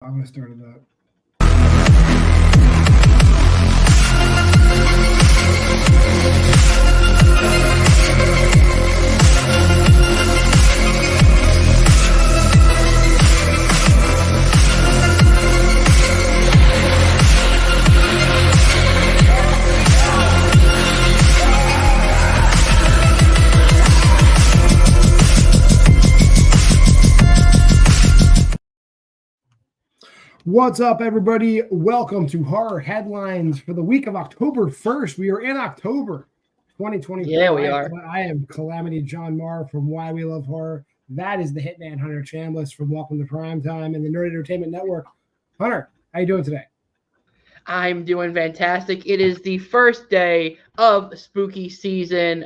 I'm gonna start it up. What's up, everybody? Welcome to Horror Headlines for the week of October 1st. We are in October 2024. Yeah, we are. I am Calamity John Marr from Why We Love Horror. That is the Hitman Hunter Chambliss from Welcome to Primetime and the Nerd Entertainment Network. Hunter, how you doing today? I'm doing fantastic. It is the first day of spooky season.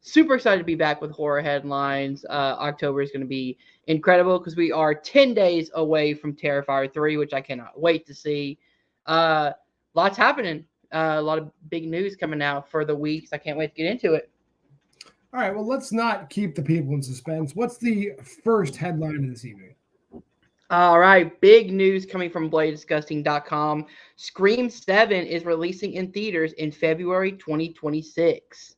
Super excited to be back with Horror Headlines. October is going to be incredible because we are 10 days away from Terrifier 3, which I cannot wait to see. Lots happening. A lot of big news coming out for the weeks. I can't wait to get into it. All right, well, let's not keep the people in suspense. What's the first headline of this evening? All right, big news coming from BladeDisgusting.com. Scream 7 is releasing in theaters in February 2026.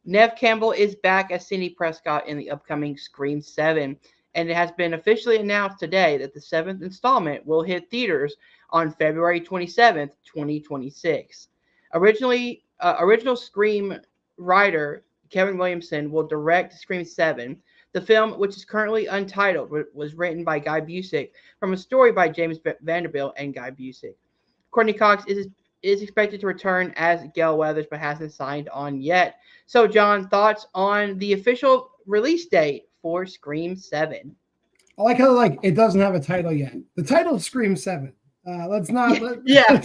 Neve Campbell is back as Sidney Prescott in the upcoming Scream 7, and it has been officially announced today that the 7th installment will hit theaters on February 27th, 2026. Original Scream writer Kevin Williamson will direct Scream 7. The film, which is currently untitled, was written by Guy Busick from a story by James Vanderbilt and Guy Busick. Courtney Cox is expected to return as Gail Weathers, but hasn't signed on yet. So, John, thoughts on the official release date for Scream 7? I like how it doesn't have a title yet. The title is Scream 7. Let's not. Yeah.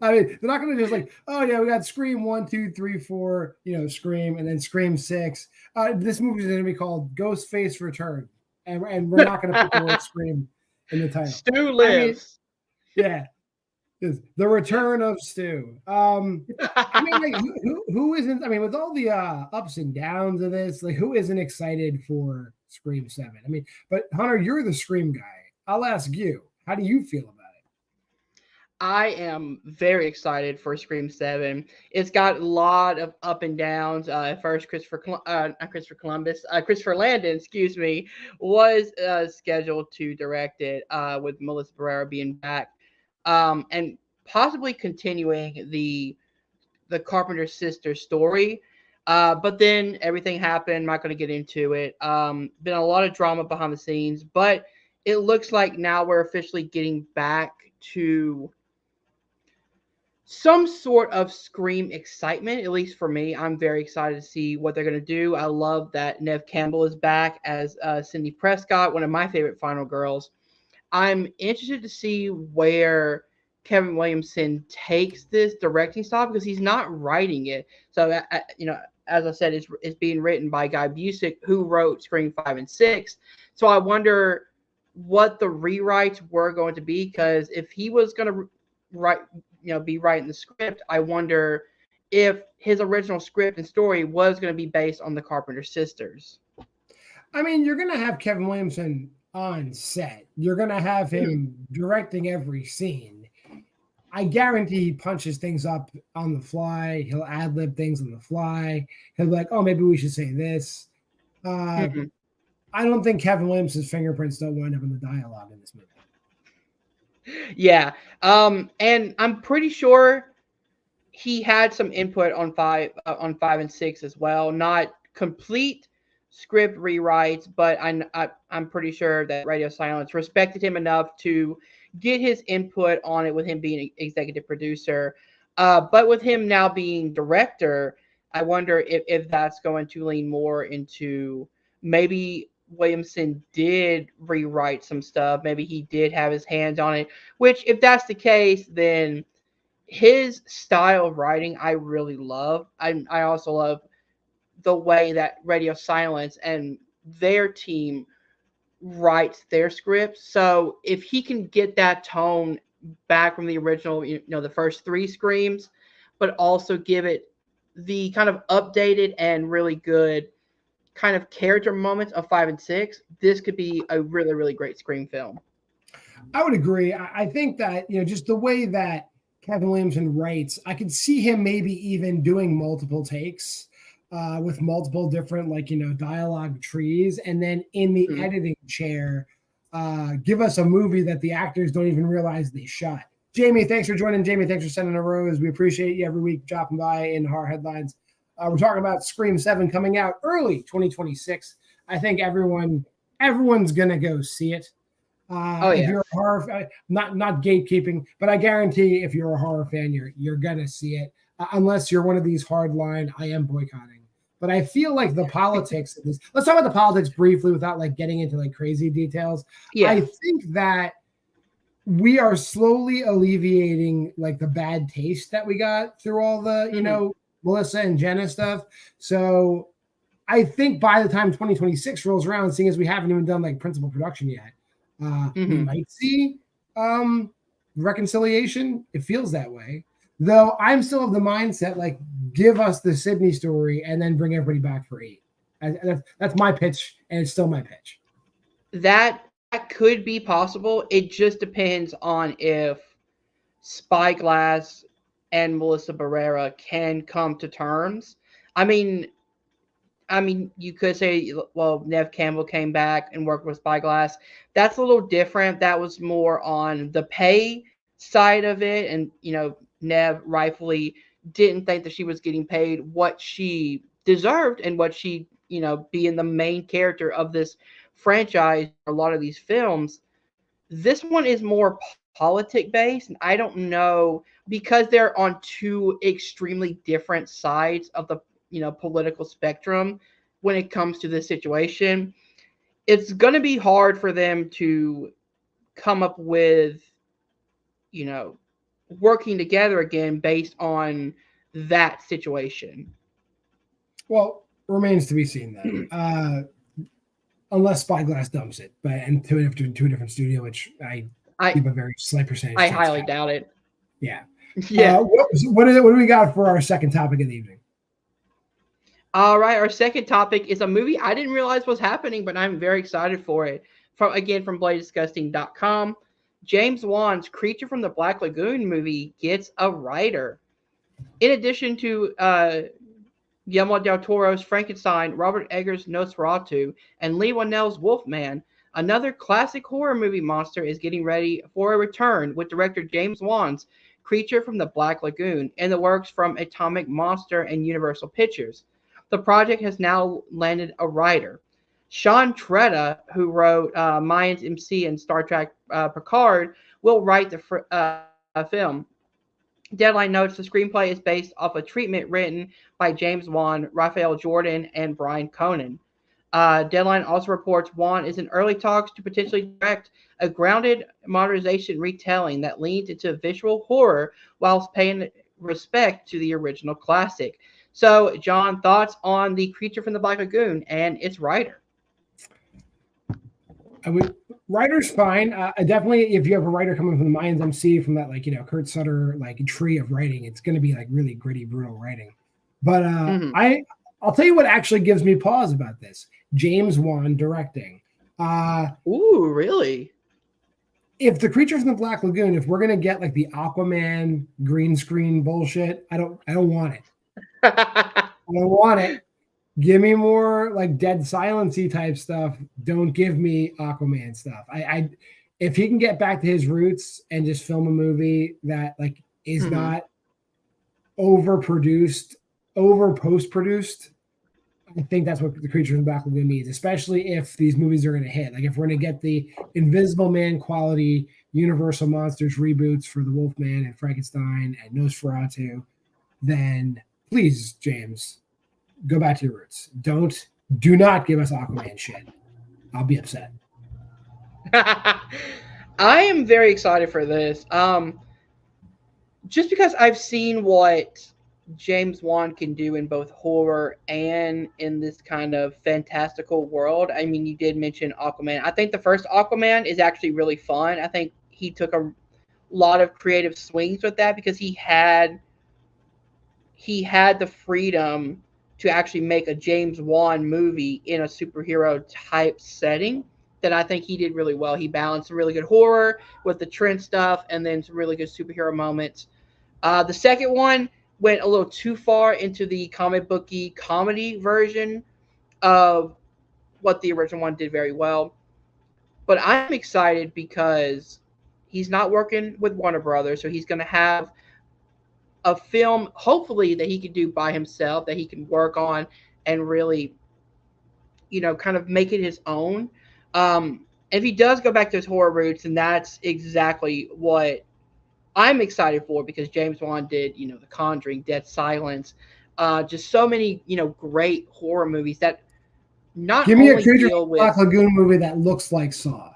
I mean, they're not going to just oh yeah, we got Scream 1, 2, 3, 4, Scream, and then Scream 6. This movie is going to be called Ghostface Return, and we're not going to put the word Scream in the title. Stu lives. Yeah. The Return of Stu. I mean, who isn't? I mean, with all the ups and downs of this, who isn't excited for Scream 7? I mean, but Hunter, you're the Scream guy. I'll ask you, how do you feel about it? I am very excited for Scream 7. It's got a lot of up and downs. First, Christopher Landon, was scheduled to direct it with Melissa Barrera being back. And possibly continuing the Carpenter sisters story. But then everything happened. I'm not going to get into it. Been a lot of drama behind the scenes, but it looks like now we're officially getting back to some sort of Scream excitement, at least for me. I'm very excited to see what they're going to do. I love that Neve Campbell is back as Sidney Prescott, one of my favorite final girls. I'm interested to see where Kevin Williamson takes this directing style because he's not writing it. So, as I said, it's being written by Guy Busick, who wrote Scream 5 and 6. So I wonder what the rewrites were going to be, because if he was going to be writing the script, I wonder if his original script and story was going to be based on the Carpenter sisters. I mean, you're going to have Kevin Williamson on set. You're going to have him directing every scene. I guarantee he punches things up on the fly. He'll ad-lib things on the fly. He'll be like, oh, maybe we should say this. I don't think Kevin Williamson's fingerprints don't wind up in the dialogue in this movie. Yeah. And I'm pretty sure he had some input on 5 and 6 as well. Not complete script rewrites, but I'm pretty sure that Radio Silence respected him enough to get his input on it, with him being an executive producer. But with him now being director, I wonder if that's going to lean more into maybe Williamson did rewrite some stuff. Maybe he did have his hands on it, which, if that's the case, then his style of writing I really love. I also love the way that Radio Silence and their team writes their scripts. So if he can get that tone back from the original, the first 3 Screams, but also give it the kind of updated and really good kind of character moments of 5 and 6, this could be a really, really great Scream film. I would agree. I think that, just the way that Kevin Williamson writes, I could see him maybe even doing multiple takes with multiple different, dialogue trees. And then in the Mhm. editing chair, give us a movie that the actors don't even realize they shot. Jamie, thanks for joining. Jamie, thanks for sending a rose. We appreciate you every week dropping by in horror headlines. We're talking about Scream 7 coming out early 2026. I think everyone's going to go see it. Oh If yeah. you're a horror fan, not gatekeeping, but I guarantee if you're a horror fan, you're gonna see it, unless you're one of these hardline I am boycotting. But I feel like the politics of this. Let's talk about the politics briefly without getting into crazy details. I Yeah. think that we are slowly alleviating the bad taste that we got through all the Mhm. Melissa and Jenna stuff. So I think by the time 2026 rolls around, seeing as we haven't even done principal production yet, we Mhm. might see reconciliation. It feels that way. Though I'm still of the mindset, give us the Sydney story and then bring everybody back for 8. That's my pitch, and it's still my pitch. That could be possible. It just depends on if Spyglass and Melissa Barrera can come to terms. I mean, you could say, well, Nev Campbell came back and worked with Spyglass. That's a little different. That was more on the pay side of it, and Nev rightfully didn't think that she was getting paid what she deserved and what she, being the main character of this franchise, a lot of these films. This one is more politic based, and I don't know, because they're on two extremely different sides of the political spectrum when it comes to this situation. It's going to be hard for them to come up with you know working together again based on that situation. Well, remains to be seen then. Unless Spyglass dumps it, but and to a different studio, which I I give a very slight percentage I chance to highly happen. doubt it. Yeah. Yeah. What do we got for our second topic of the evening? All right, our second topic is a movie I didn't realize was happening, but I'm very excited for it. From BladeDisgusting.com, James Wan's Creature from the Black Lagoon movie gets a writer. In addition to Guillermo del Toro's Frankenstein, Robert Eggers' Nosferatu, and Lee Whannell's Wolfman, another classic horror movie monster is getting ready for a return with director James Wan's Creature from the Black Lagoon in the works from Atomic Monster and Universal Pictures. The project has now landed a writer. Sean Tretta, who wrote Mayans MC and Star Trek Picard, will write the film. Deadline notes the screenplay is based off a treatment written by James Wan, Raphael Jordan, and Brian Conan. Deadline also reports Wan is in early talks to potentially direct a grounded modernization retelling that leans into visual horror whilst paying respect to the original classic. So, John, thoughts on the Creature from the Black Lagoon and its writer? Writer's fine. Definitely, if you have a writer coming from the Mayans MC, from that Kurt Sutter tree of writing, it's going to be really gritty, brutal writing. But Mm-hmm. I'll tell you what actually gives me pause about this: James Wan directing. Ooh, really? If the Creature from the Black Lagoon, if we're gonna get the Aquaman green screen bullshit, I don't want it. I don't want it. Give me more Dead Silency type stuff. Don't give me Aquaman stuff. I if he can get back to his roots and just film a movie that is Mm-hmm. not overproduced, over post produced, I think that's what the Creature from the Black Lagoon means, especially if these movies are going to hit. If we're going to get the Invisible Man quality Universal Monsters reboots for the Wolfman and Frankenstein and Nosferatu, then please, James, go back to your roots. Do not give us Aquaman shit. I'll be upset. I am very excited for this. Just because I've seen what James Wan can do in both horror and in this kind of fantastical world. I mean, you did mention Aquaman. I think the first Aquaman is actually really fun. I think he took a lot of creative swings with that because he had the freedom to actually make a James Wan movie in a superhero type setting. that I think he did really well. He balanced some really good horror with the trend stuff and then some really good superhero moments. The second one went a little too far into the comic booky comedy version of what the original one did very well. But I'm excited because he's not working with Warner Brothers, so he's going to have a film, hopefully, that he can do by himself, that he can work on and really, kind of make it his own. If he does go back to his horror roots, then that's exactly what I'm excited for, because James Wan did, The Conjuring, Dead Silence, just so many, great horror movies that not Give me a only Creature deal from the with. Black Lagoon movie that looks like Saw.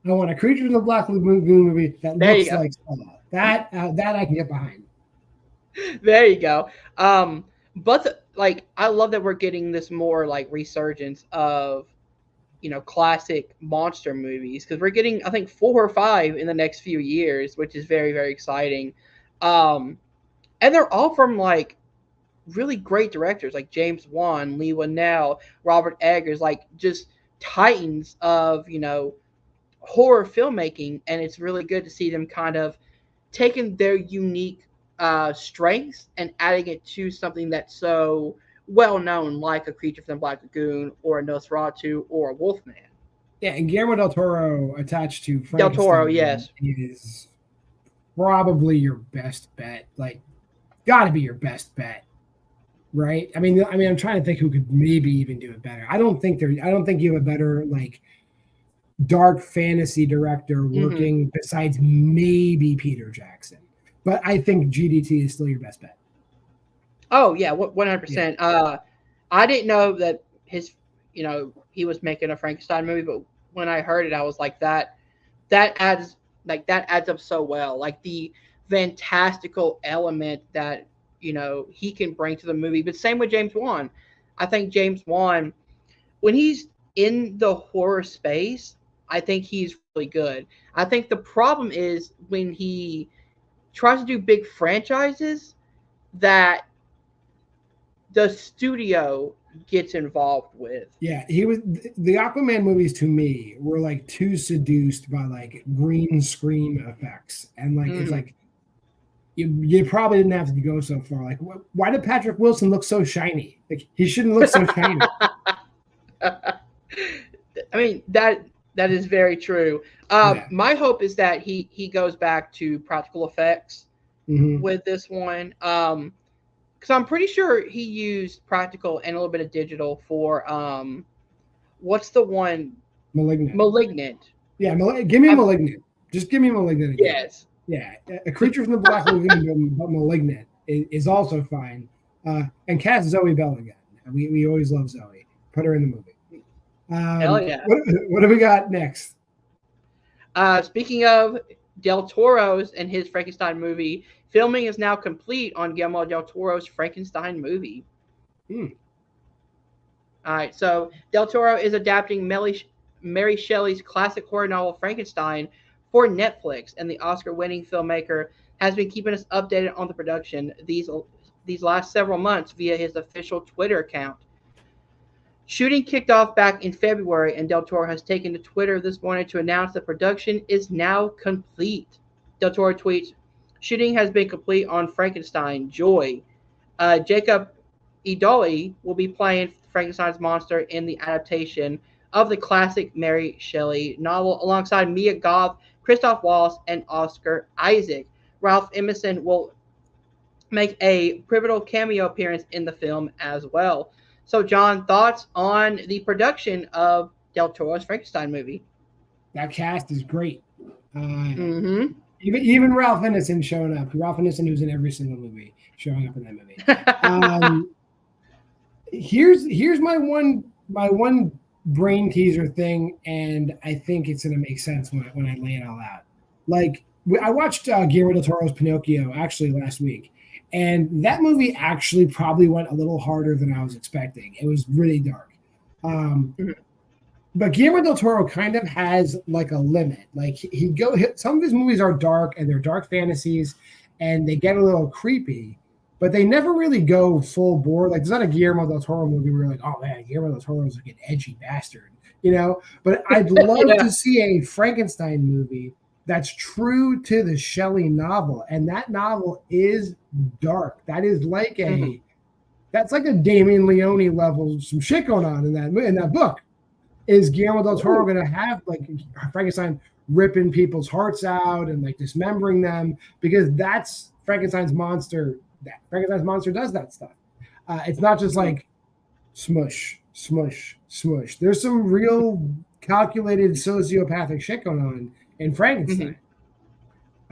I want a Creature from the Black Lagoon movie that There you looks go. like Saw. That I can get behind. There you go. But I love that we're getting this more like resurgence of, classic monster movies, because we're getting, I think, 4 or 5 in the next few years, which is very, very exciting. And they're all from like really great directors like James Wan, Lee Whannell, Robert Eggers, like just titans of, horror filmmaking. And it's really good to see them kind of taking their unique strengths and adding it to something that's so well known, like a Creature from the Black Lagoon or a Nosferatu or a Wolfman. Yeah, and Guillermo del Toro attached to Frankenstein Del Toro, yes. is probably your best bet. Like, got to be your best bet, right? I mean, I'm trying to think who could maybe even do it better. I don't think you have a better like dark fantasy director working besides maybe Peter Jackson. But I think GDT is still your best bet. Oh yeah, 100%. Yeah. I didn't know that he was making a Frankenstein movie, but when I heard it, I was like, that adds up so well. Like the fantastical element that he can bring to the movie. But same with James Wan. I think James Wan, when he's in the horror space, I think he's really good. I think the problem is when he tries to do big franchises that the studio gets involved with. Yeah, the Aquaman movies to me were like too seduced by like green screen effects, and like it's like you probably didn't have to go so far. Like, why did Patrick Wilson look so shiny? Like, he shouldn't look so shiny. I mean, that is very true. Yeah. My hope is that he goes back to practical effects with this one. Because I'm pretty sure he used practical and a little bit of digital for what's the one? Malignant. Yeah, give me Malignant. Just give me Malignant again. Yes. Yeah, A Creature from the Black Lagoon, but Malignant is also fine. And cast Zoe Bell again. We always love Zoe. Put her in the movie. Hell yeah. What do we got next? Speaking of Del Toro's and his Frankenstein movie, filming is now complete on Guillermo del Toro's Frankenstein movie. All right, so Del Toro is adapting Mary Shelley's classic horror novel Frankenstein for Netflix, and the Oscar-winning filmmaker has been keeping us updated on the production these last several months via his official Twitter account. Shooting kicked off back in February, and Del Toro has taken to Twitter this morning to announce the production is now complete. Del Toro tweets, "Shooting has been complete on Frankenstein, Joy. Jacob Idoli will be playing Frankenstein's monster in the adaptation of the classic Mary Shelley novel alongside Mia Goth, Christoph Waltz, and Oscar Isaac. Ralph Emerson will make a pivotal cameo appearance in the film as well." So, John, thoughts on the production of Del Toro's Frankenstein movie? That cast is great. Even Ralph Ineson showing up. Ralph Ineson, who's in every single movie, showing up in that movie. Here's my one brain teaser thing, and I think it's gonna make sense when I lay it all out. Like, I watched Guillermo del Toro's Pinocchio actually last week, and that movie actually probably went a little harder than I was expecting. It was really dark. But Guillermo del Toro kind of has like a limit. Like some of his movies are dark and they're dark fantasies and they get a little creepy. but they never really go full bore. Like, there's not a Guillermo del Toro movie where you're like, oh man, Guillermo del Toro is like an edgy bastard, you know? But I'd love to see a Frankenstein movie that's true to the Shelley novel. And that novel is dark. That is like that's like a Damien Leone level, some shit going on in that book. Is Guillermo del Toro going to have like Frankenstein ripping people's hearts out and like dismembering them? Because that's Frankenstein's monster. That Frankenstein's monster does that stuff. It's not just like smush, smush, smush. There's some real calculated sociopathic shit going on in Frankenstein.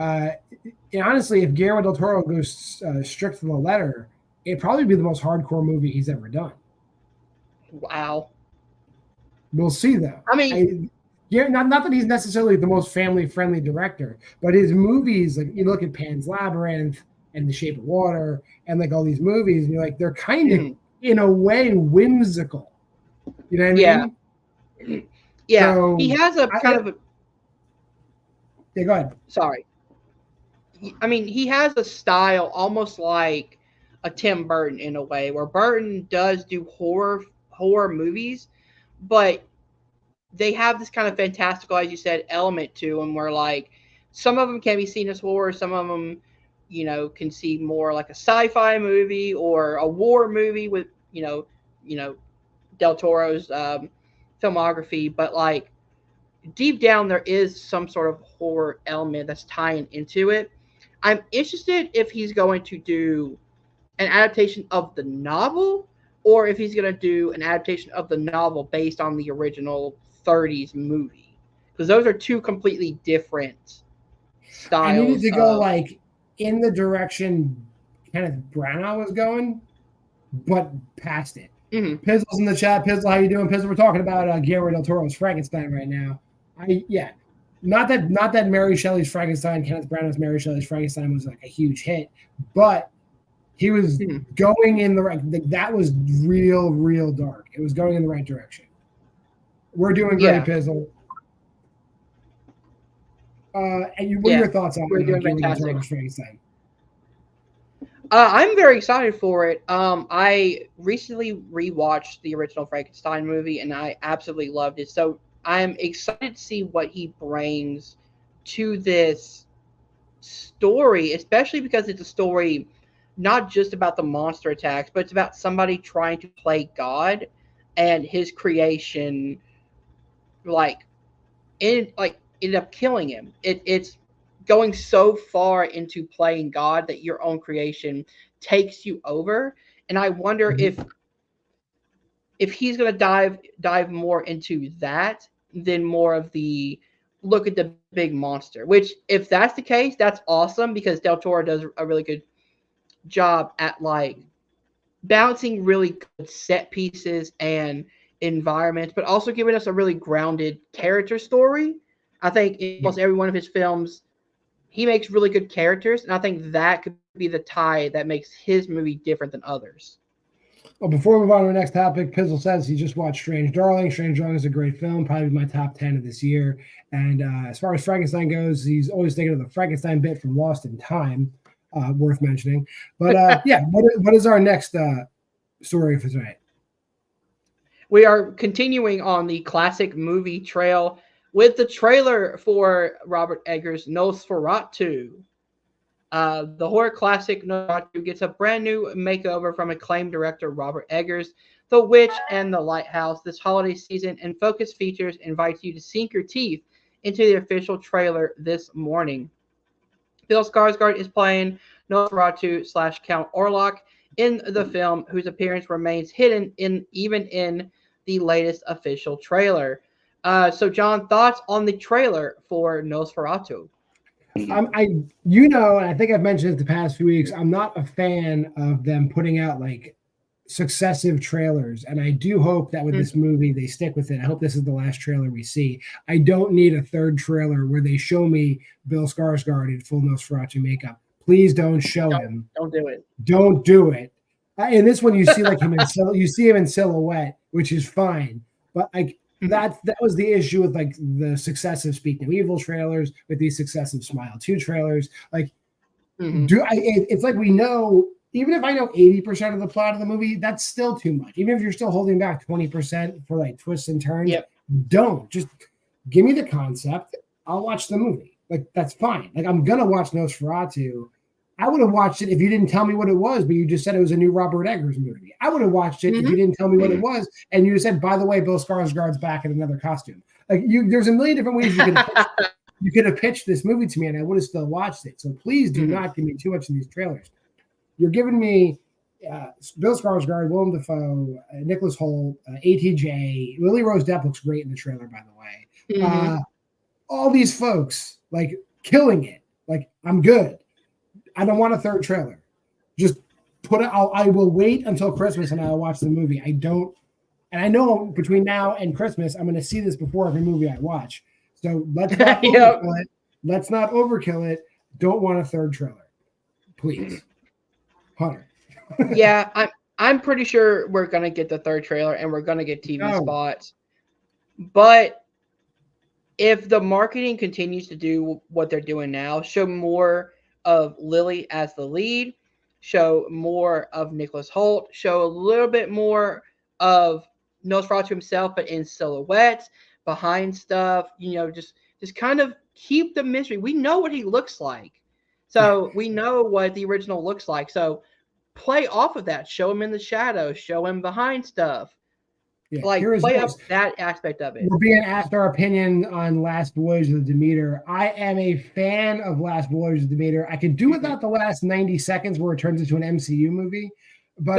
And honestly, if Guillermo del Toro goes strict to the letter, it'd probably be the most hardcore movie he's ever done. Wow. We'll see, though. I mean, not that he's necessarily the most family-friendly director, but his movies, like you look at Pan's Labyrinth and The Shape of Water and like all these movies, and you're like, they're kind of, in a way, whimsical. You know what I mean? Yeah. So, he has a kind of a... Yeah, go ahead. Sorry. I mean, he has a style almost like a Tim Burton in a way, where Burton does do horror movies, but they have this kind of fantastical, as you said, element to them, where like some of them can be seen as horror, some of them, you know, can see more like a sci-fi movie or a war movie with, you know, Del Toro's filmography, but like deep down there is some sort of horror element that's tying into it. I'm interested if he's going to do an adaptation of the novel, or if he's going to do an adaptation of the novel based on the original 30s movie. Because those are two completely different styles. I needed to go like in the direction Kenneth Branagh was going, but past it. Pizzle's in the chat. Pizzle, how you doing? Pizzle, we're talking about Guillermo del Toro's Frankenstein right now. Not that Mary Shelley's Frankenstein, Kenneth Branagh's Mary Shelley's Frankenstein was like a huge hit, but he was going in the right. That was real dark. It was going in the right direction. We're doing great, Pizzle. And what are your thoughts on Guillermo del Toro's Frankenstein? I'm very excited for it. I recently rewatched the original Frankenstein movie, and I absolutely loved it. So I'm excited to see what he brings to this story, especially because it's a story not just about the monster attacks, but it's about somebody trying to play God and his creation, ended up killing him. It's going so far into playing God that your own creation takes you over. And I wonder if he's going to dive more into that than more of the look at the big monster, which if that's the case, that's awesome, because Del Toro does a really good job at like balancing really good set pieces and environments, but also giving us a really grounded character story. I think in almost every one of his films, he makes really good characters, and I think that could be the tie that makes his movie different than others. Well, before we move on to the next topic, Pizzle says he just watched Strange Darling. Strange Darling is a great film, probably my top 10 of this year. And as far as Frankenstein goes, he's always thinking of the Frankenstein bit from Lost in Time, worth mentioning. But what is our next story for tonight? We are continuing on the classic movie trail with the trailer for Robert Eggers' Nosferatu. The horror classic Nosferatu gets a brand new makeover from acclaimed director Robert Eggers. The Witch and the Lighthouse this holiday season, and Focus Features invites you to sink your teeth into the official trailer this morning. Bill Skarsgård is playing Nosferatu / Count Orlok in the film, whose appearance remains hidden even in the latest official trailer. So, John, thoughts on the trailer for Nosferatu? And I think I've mentioned it the past few weeks, I'm not a fan of them putting out like successive trailers. And I do hope that with this movie, they stick with it. I hope this is the last trailer we see. I don't need a third trailer where they show me Bill Skarsgård in full Nosferatu makeup. Please don't show him. Don't do it. Don't do it. In this one, you see like him in silhouette, which is fine. But that was the issue with like the successive Speak No Evil trailers, with these successive Smile 2 trailers. Like, it's like we know even if I know 80% of the plot of the movie, that's still too much. Even if you're still holding back 20% for like twists and turns, don't just give me the concept. I'll watch the movie. Like, that's fine. Like, I'm gonna watch Nosferatu. I would have watched it if you didn't tell me what it was, but you just said it was a new Robert Eggers movie. I would have watched it if you didn't tell me what it was, and you said, by the way, Bill Skarsgård's back in another costume. Like, there's a million different ways you could have pitched this movie to me, and I would have still watched it. So please do not give me too much in these trailers. You're giving me Bill Skarsgård, Willem Dafoe, Nicholas Hoult, ATJ, Lily Rose Depp looks great in the trailer, by the way. All these folks, like, killing it. Like, I'm good. I don't want a third trailer. Just put it. I will wait until Christmas and I'll watch the movie. And I know between now and Christmas, I'm going to see this before every movie I watch. So let's not overkill it. Let's not overkill it. Don't want a third trailer, please, Hunter. Yeah, I'm pretty sure we're going to get the third trailer and we're going to get TV spots. But if the marketing continues to do what they're doing now, show more of Lily as the lead, show more of Nicholas Hoult, show a little bit more of Nosferatu himself, but in silhouettes, behind stuff, just kind of keep the mystery. We know what he looks like. So we know what the original looks like. So play off of that. Show him in the shadows, show him behind stuff. Yeah, play up that aspect of it. We're being asked our opinion on Last Voyage of the Demeter. I am a fan of Last Voyage of the Demeter. I could do without the last 90 seconds where it turns into an MCU movie, but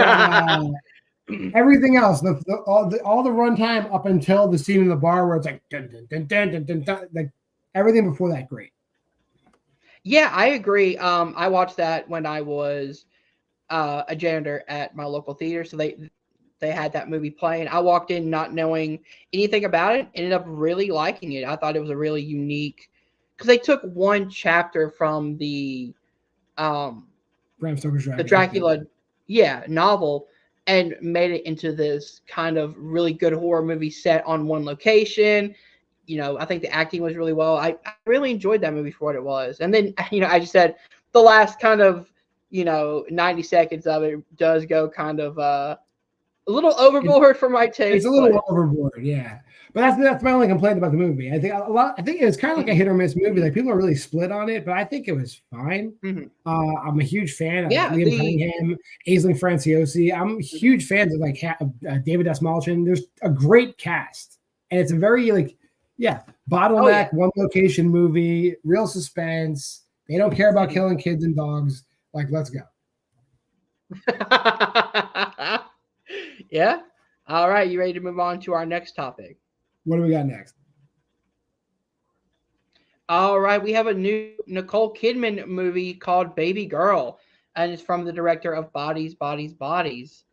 everything else, all the runtime up until the scene in the bar where it's like dun, dun, dun, dun, dun, dun, dun, like everything before that, great. Yeah, I agree. I watched that when I was a janitor at my local theater, so they had that movie playing. I walked in not knowing anything about it, ended up really liking it. I thought it was a really unique, because they took one chapter from the Bram Stoker's Dracula. The Dracula novel and made it into this kind of really good horror movie set on one location. I think the acting was really well. I really enjoyed that movie for what it was. And then, I just said the last kind of, 90 seconds of it does go kind of a little overboard for my taste. It's a little overboard, yeah. But that's my only complaint about the movie. I think it was kind of like a hit or miss movie. Like, people are really split on it, but I think it was fine. I'm a huge fan of Liam Cunningham, Aisling Franciosi. I'm huge fans of like David Dastmalchian. There's a great cast, and it's a very bottleneck, one location movie, real suspense. They don't care about killing kids and dogs. Like, let's go. Yeah. All right. You ready to move on to our next topic? What do we got next? All right. We have a new Nicole Kidman movie called Baby Girl, and it's from the director of Bodies, Bodies, Bodies.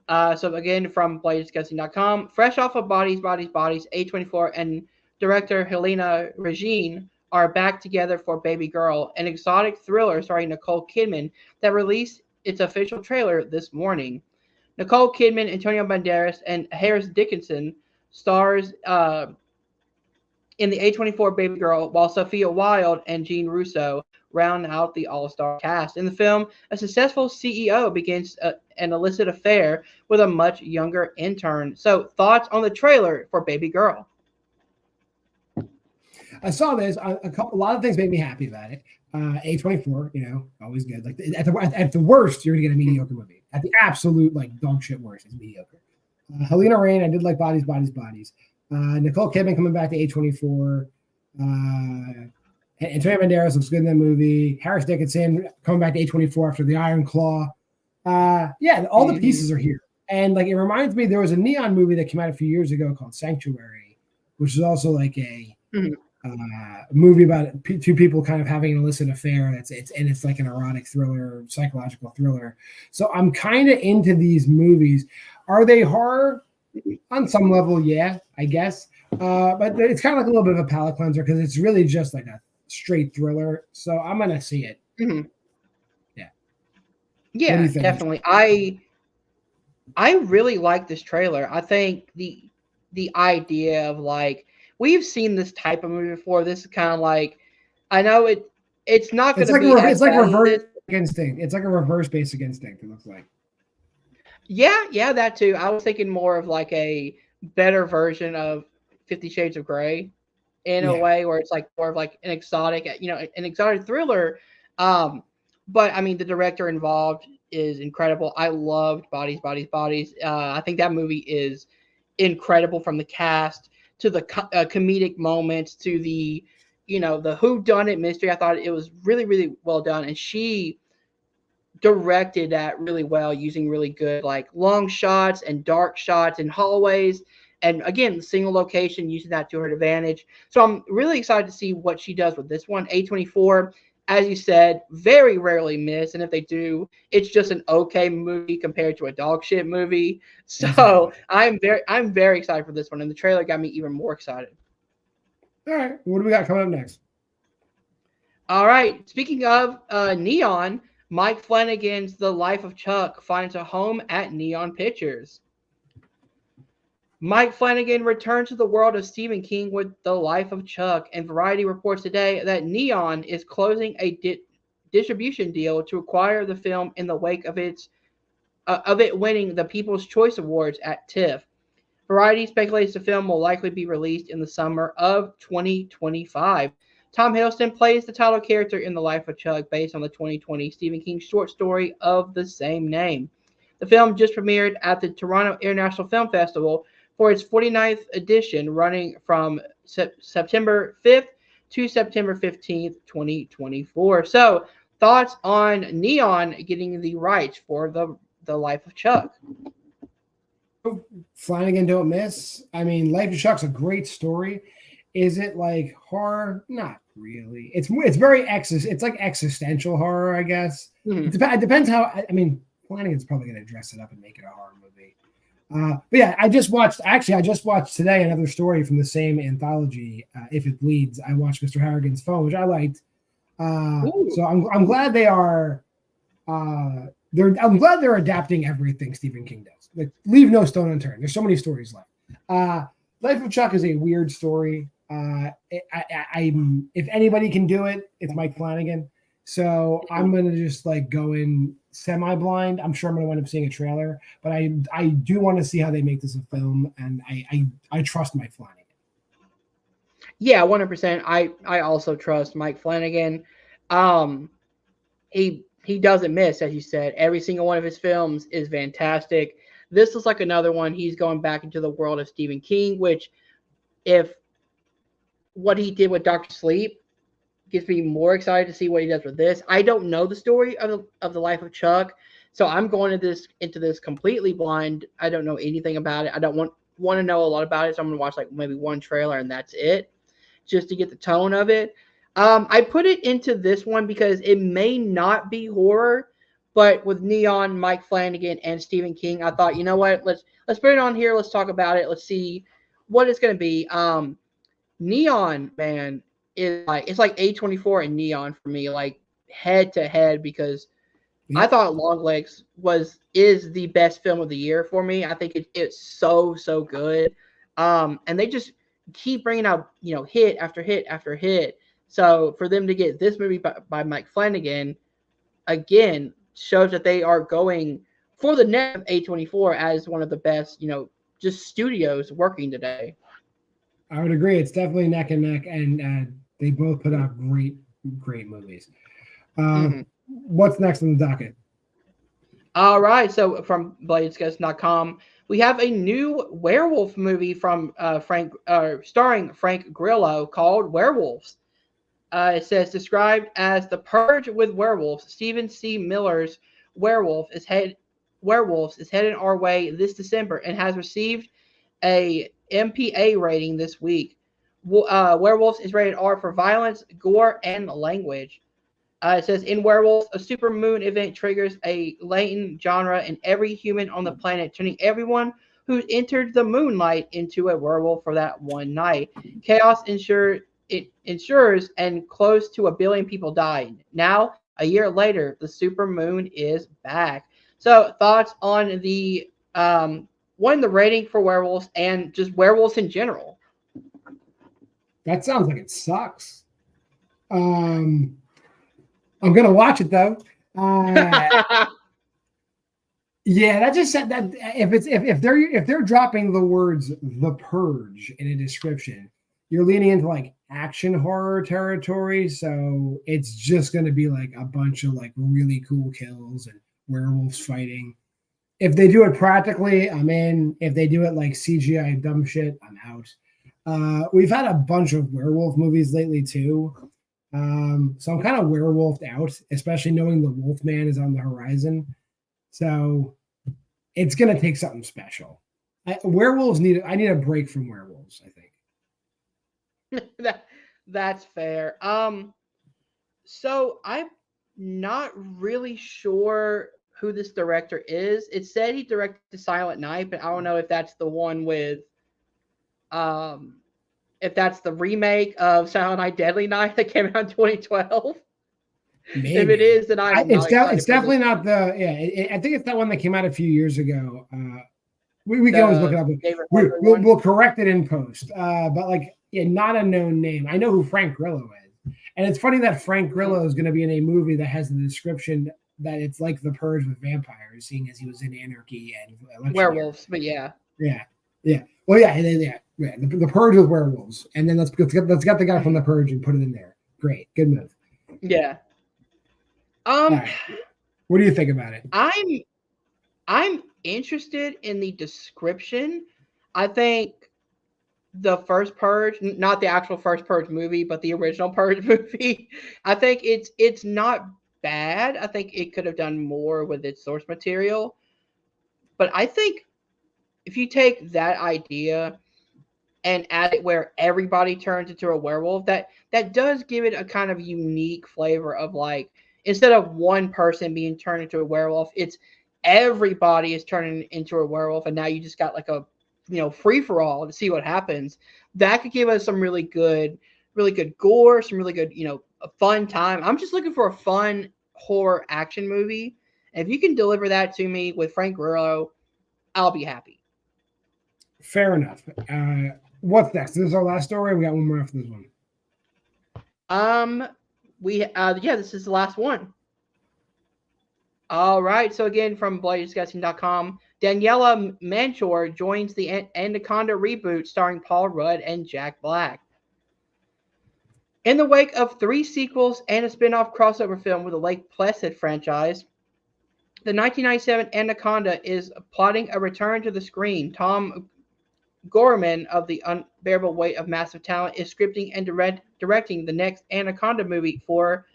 So again, from BladeDiscussing.com, fresh off of Bodies, Bodies, Bodies, A24 and director Helena Regine are back together for Baby Girl, an exotic thriller starring Nicole Kidman that released its official trailer this morning. Nicole Kidman, Antonio Banderas, and Harris Dickinson stars in the A24 Baby Girl, while Sophia Wilde and Jean Russo round out the all-star cast. In the film, a successful CEO begins an illicit affair with a much younger intern. So, thoughts on the trailer for Baby Girl? I saw this. A lot of things made me happy about it. A24, always good. Like, at the worst, you're gonna get a mediocre movie. At the absolute dog shit worst, it's mediocre. Helena Rain, I did like Bodies, Bodies, Bodies. Nicole Kidman coming back to A24. Antonio Banderas looks good in that movie. Harris Dickinson coming back to A24 after The Iron Claw. All the pieces are here. And it reminds me, there was a Neon movie that came out a few years ago called Sanctuary, which is also a movie about two people kind of having an illicit affair. It's like an erotic thriller, psychological thriller. So I'm kind of into these movies. Are they horror? On some level, yeah, I guess. But it's kind of like a little bit of a palate cleanser because it's really just like a straight thriller. So I'm gonna see it. Mm-hmm. Yeah, definitely. I really like this trailer. I think the idea of we've seen this type of movie before. This is kind of I know it's not going to be. It's like reverse. Instinct. It's like a reverse Basic Instinct. It looks like. Yeah, that too. I was thinking more of like a better version of 50 Shades of Grey in a Yeah. way where it's like more of like an exotic, an exotic thriller. Um, but I mean, the director involved is incredible. I loved Bodies, Bodies, Bodies. I think that movie is incredible from the cast to the comedic moments to the who done it mystery. I thought it was really, really well done, and she directed that really well using really good like long shots and dark shots and hallways and again single location using that to her advantage. So I'm really excited to see what she does with this one. A24, as you said, very rarely miss, and if they do, it's just an okay movie compared to a dog shit movie. So Exactly. I'm very excited for this one, and the trailer got me even more excited. All right. What do we got coming up next? All right. Speaking of Neon, Mike Flanagan's The Life of Chuck finds a home at Neon Pictures. Mike Flanagan returned to the world of Stephen King with The Life of Chuck, and Variety reports today that Neon is closing a distribution deal to acquire the film in the wake of it winning the People's Choice Awards at TIFF. Variety speculates the film will likely be released in the summer of 2025. Tom Hiddleston plays the title character in The Life of Chuck based on the 2020 Stephen King short story of the same name. The film just premiered at the Toronto International Film Festival for its 49th edition, running from September 5th to September 15th, 2024. So, thoughts on Neon getting the rights for the Life of Chuck? Flanagan don't miss. I mean, Life of Chuck's a great story. Is it like horror? Not really. It's very it's like existential horror, I guess. Mm-hmm. It depends how. I mean, Flanagan's probably going to dress it up and make it a horror movie. But yeah, I just watched today another story from the same anthology, If It Bleeds. I watched Mr. Harrigan's Phone, which I liked. So I'm glad they are. I'm glad they're adapting everything Stephen King does. Like, leave no stone unturned. There's so many stories left. Life of Chuck is a weird story. If anybody can do it, it's Mike Flanagan. So I'm gonna just like go in semi-blind. I'm sure I'm gonna wind up seeing a trailer, but I do want to see how they make this a film, and I trust Mike Flanagan. Yeah, 100%. I also trust Mike Flanagan. He doesn't miss, as you said. Every single one of his films is fantastic. This is like another one. He's going back into the world of Stephen King, which, if what he did with Dr. Sleep gets me more excited to see what he does with this. I don't know the story of the Life of Chuck, so I'm going into this completely blind. I don't know anything about it. I don't want to know a lot about it, so I'm going to watch like maybe one trailer and that's it, just to get the tone of it. I put it into this one because it may not be horror, but with Neon, Mike Flanagan, and Stephen King, I thought, you know what? Let's put it on here. Let's talk about it. Let's see what it's going to be. Neon, man, it's like A24 and Neon for me, like head to head, because I thought Longlegs is the best film of the year for me. I think it's so good, and they just keep bringing out hit after hit after hit. So for them to get this movie by Mike Flanagan, again, shows that they are going for the next A24 as one of the best, just studios working today. I would agree. It's definitely neck and neck, and they both put out great movies. What's next on the docket? All right. So from Bladescast.com, we have a new werewolf movie from starring Frank Grillo called Werewolves. It says, described as The Purge with Werewolves, Stephen C. Miller's Werewolves is headed our way this December and has received a MPA rating this week. Werewolves is rated R for violence, gore, and language. It says, in Werewolves, a supermoon event triggers a latent genre in every human on the planet, turning everyone who's entered the moonlight into a werewolf for that one night. Chaos ensures, and close to 1 billion people died. Now, a year later, the supermoon is back. So, thoughts on the the rating for Werewolves and just werewolves in general? That sounds like it sucks. I'm gonna watch it though. Yeah, that just said that if they're dropping the words "The Purge" in a description, you're leaning into like action horror territory. So it's just going to be like a bunch of like really cool kills and werewolves fighting. If they do it practically, I'm in. If they do it like CGI dumb shit, I'm out. We've had a bunch of werewolf movies lately too. So I'm kind of werewolfed out, especially knowing the Wolfman is on the horizon. So it's gonna take something special. Werewolves I need a break from werewolves, I think. That's fair. So I'm not really sure who this director is. It said he directed Silent Night, but I don't know if that's the one with if that's the remake of Silent Night Deadly Night that came out in 2012. Maybe. If it is, then I'm it's definitely this. not the I think it's that one that came out a few years ago. We can always look it up. We'll correct it in post. But like, yeah, not a known name. I know who Frank Grillo is, and it's funny that Frank Grillo is going to be in a movie that has the description that it's like The Purge with vampires, seeing as he was in Anarchy and werewolves. But yeah. Well, yeah. The Purge with werewolves, and then let's get the guy from The Purge and put it in there. Great, good move. Yeah. Right. What do you think about it? I'm interested in the description. I think the first Purge, not the actual first Purge movie, but the original Purge movie, I think it's not bad. I think it could have done more with its source material. But I think if you take that idea and add it where everybody turns into a werewolf, that does give it a kind of unique flavor of like, instead of one person being turned into a werewolf, it's everybody is turning into a werewolf, and now you just got like a free for all to see what happens. That could give us some really good gore, some really good a fun time. I'm just looking for a fun horror action movie, and if you can deliver that to me with Frank Grillo, I'll be happy. Fair enough. What's next? This is our last story. We got one more after this one. This is the last one. All right. So again, from BloodyDisgusting.com, Daniela Manchor joins the Anaconda reboot starring Paul Rudd and Jack Black. In the wake of 3 sequels and a spin-off crossover film with the Lake Placid franchise, the 1997 Anaconda is plotting a return to the screen. Tom Gorman of The Unbearable Weight of Massive Talent is scripting and directing the next Anaconda movie for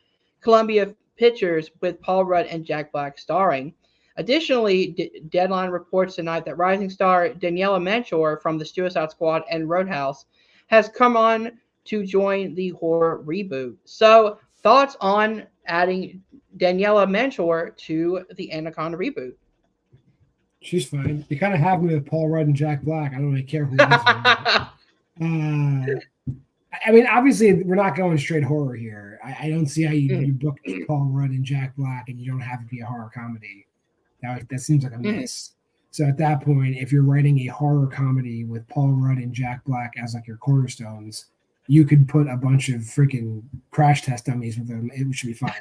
Columbia Pictures, with Paul Rudd and Jack Black starring. Additionally, Deadline reports tonight that rising star Daniela Manchor from the Suicide Squad and Roadhouse has come on to join the horror reboot. So, thoughts on adding Daniela Manchor to the Anaconda reboot? She's fine. You kind of have me with Paul Rudd and Jack Black. I don't really care who it is. I mean, obviously, we're not going straight horror here. I don't see how you book Paul Rudd and Jack Black and you don't have it be a horror comedy. That seems like a miss. So at that point, if you're writing a horror comedy with Paul Rudd and Jack Black as like your cornerstones, you could put a bunch of freaking crash test dummies with them. It should be fine.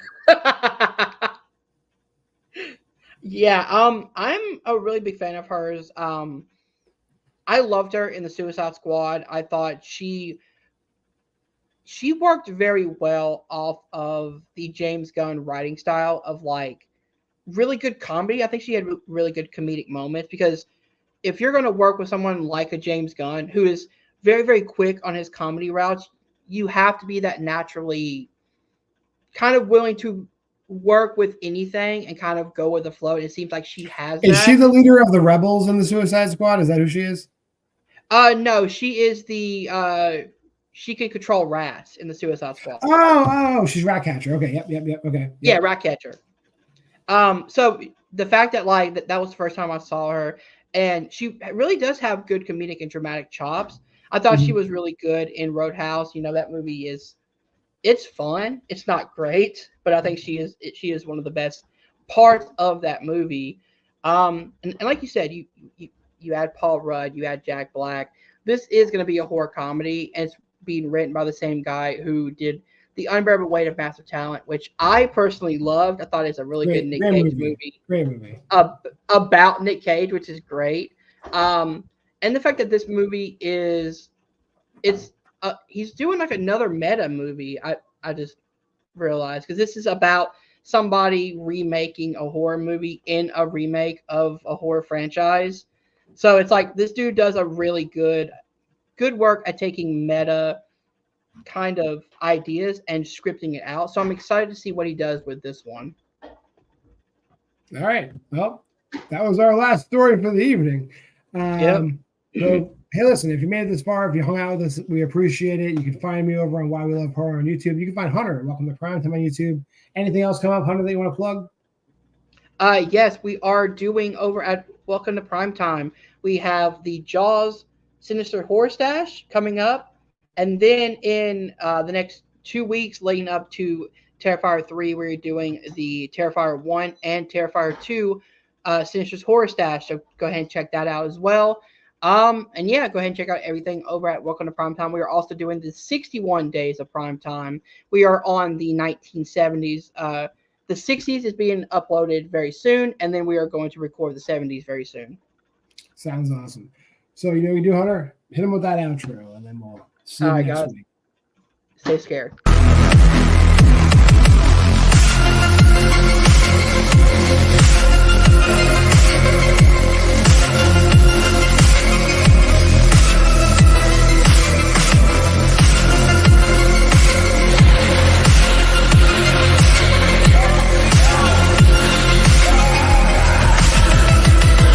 Yeah, I'm a really big fan of hers. I loved her in the Suicide Squad. I thought she worked very well off of the James Gunn writing style of like really good comedy. I think she had really good comedic moments, because if you're going to work with someone like a James Gunn who is very, very quick on his comedy routes, you have to be that naturally kind of willing to work with anything and kind of go with the flow. It seems like she has that. Is she the leader of the rebels in the Suicide Squad? Is that who she is? No, she is the she can control rats in the Suicide Squad. Oh, she's Ratcatcher. Okay, yep. Okay. Yep. Yeah, Ratcatcher. So the fact that like that was the first time I saw her, and she really does have good comedic and dramatic chops. I thought she was really good in Roadhouse. That movie it's fun. It's not great, but I think she is one of the best parts of that movie. And like you said, you add Paul Rudd, you add Jack Black. This is going to be a horror comedy, and it's being written by the same guy who did The Unbearable Weight of Massive Talent, which I personally loved. I thought it's a really good Nick Cage movie. Great movie. About Nick Cage, which is great. And the fact that this movie he's doing like another meta movie. I just realized, because this is about somebody remaking a horror movie in a remake of a horror franchise. So it's like this dude does a really good work at taking meta kind of ideas and scripting it out. So I'm excited to see what he does with this one. All right. Well, that was our last story for the evening. So, hey, listen, if you made it this far, if you hung out with us, we appreciate it. You can find me over on Why We Love Horror on YouTube. You can find Hunter. Welcome to Primetime on YouTube. Anything else come up, Hunter, that you want to plug? Yes, we are doing over at Welcome to Primetime. We have the Jaws Sinister Horror Stash coming up. And then in the next 2 weeks leading up to Terrifier 3, we're doing the Terrifier 1 and Terrifier 2 Sinister's Horror Stash. So go ahead and check that out as well. And yeah, go ahead and check out everything over at Welcome to Primetime. We are also doing the 61 days of Primetime. We are on the 1970s. The 60s is being uploaded very soon, and then we are going to record the 70s very soon. Sounds awesome. So, you know what you do, Hunter? Hit him with that outro, and then we'll see you next week. Stay scared.